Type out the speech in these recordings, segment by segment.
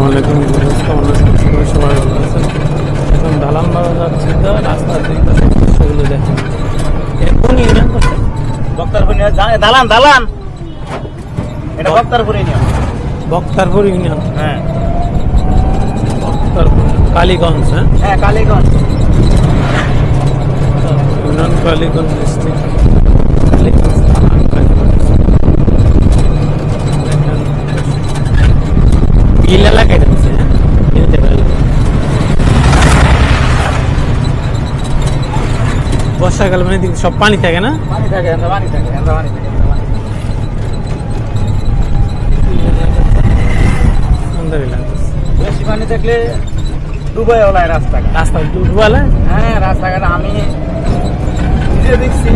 আলাইকুম সবাই ভালো আছেন। এখন দালান বাজার যাচ্ছি, তো রাস্তার দুই পাশে দৃশ্যগুলো দেখেন। কোন ইউনিয়ন করছে? বক্তারপুর দালান দালান, এটা বক্তারপুর ইউনিয়ন। বক্তারপুর ইউনিয়ন, হ্যাঁ বক্তারপুর কালীগঞ্জ। হ্যাঁ কালীগঞ্জ ইউনিয়ন কালীগঞ্জ ডিস্ট্রিক্ট। বিল এলাকায় যাচ্ছে। বর্ষাকাল মানে সব পানি থাকে না? পানি থাকে, পানি থাকে, পানি থাকে। বেশি পানি থাকলে ডুবাই ওলায় রাস্তাঘাট। রাস্তা ডুবালে? হ্যাঁ রাস্তাঘাট আমি নিজে দেখছি।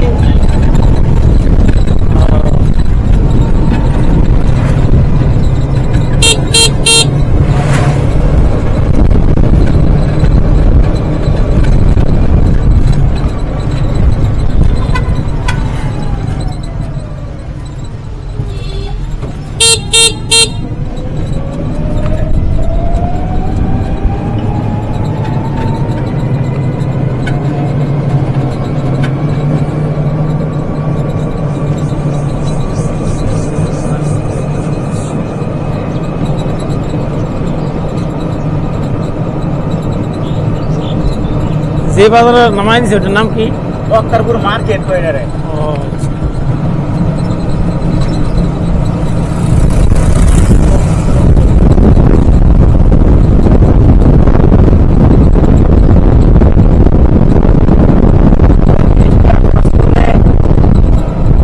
যে বাজারে নামাই দিছে ওটার নাম কি? বক্তারপুর মার্কেট কইরে।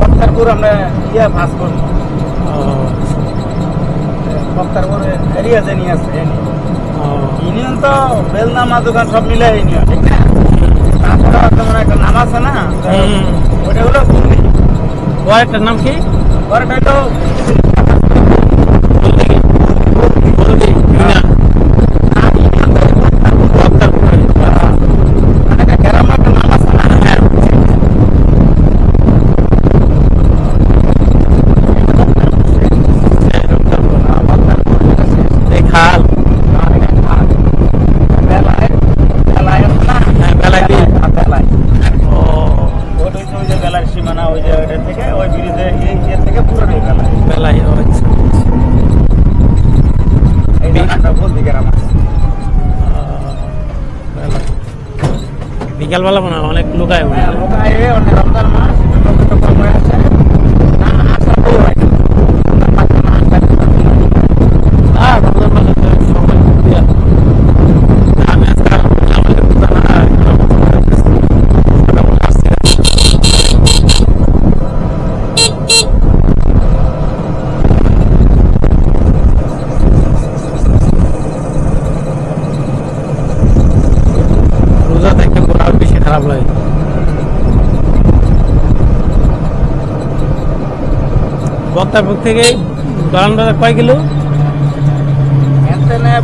বক্তারপুর আমরা ইয়া ফাঁস করবো। বক্তারপুর এরিয়া জানি আছে ইউনিয়ন, তো বেলনামা দোকান সব মিলে ইউনিয়ন, ঠিক না? তারপরে তোমার একটা নাম আছে না, ওটা হলো গুন্ডি। ওয়ার্ডটার নাম কি? ওয়ার্ড হলো সীমানা, ওই জায়গাটা থেকে ওই ব্রিজে থেকে পুরোটাই বেলায়। এই জায়গাটা বলতে গ্রাম আছে। বিকালবেলা মনে হয় অনেক লোকায় লোকায় অনেক রমজান মাস একটু কম হয়ে আছে। খারাপ লাগে। বক্তারপুর থেকে দালান বাজার কয় কিলো?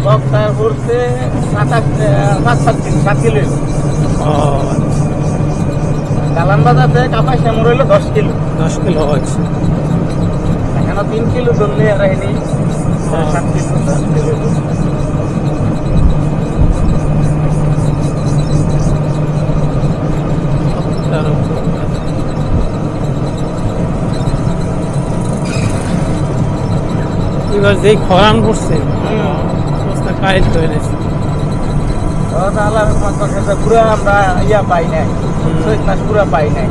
বক্তারপুর 7 কিলো। দালান বাজার থেকে কাপাই শ্যামর হইলো 10 কিলো। 10 কিলো হচ্ছে। এখানে 3 কিলো ধরলে আর হয়নি, 7 কিলো 10 কিলো। এবার যেই খরান পড়ছে অবস্থা কাহিল হয়ে গেছে। পুরো আমরা ইয়া পাই নাই, 6 মাস পুরো পাই নাই।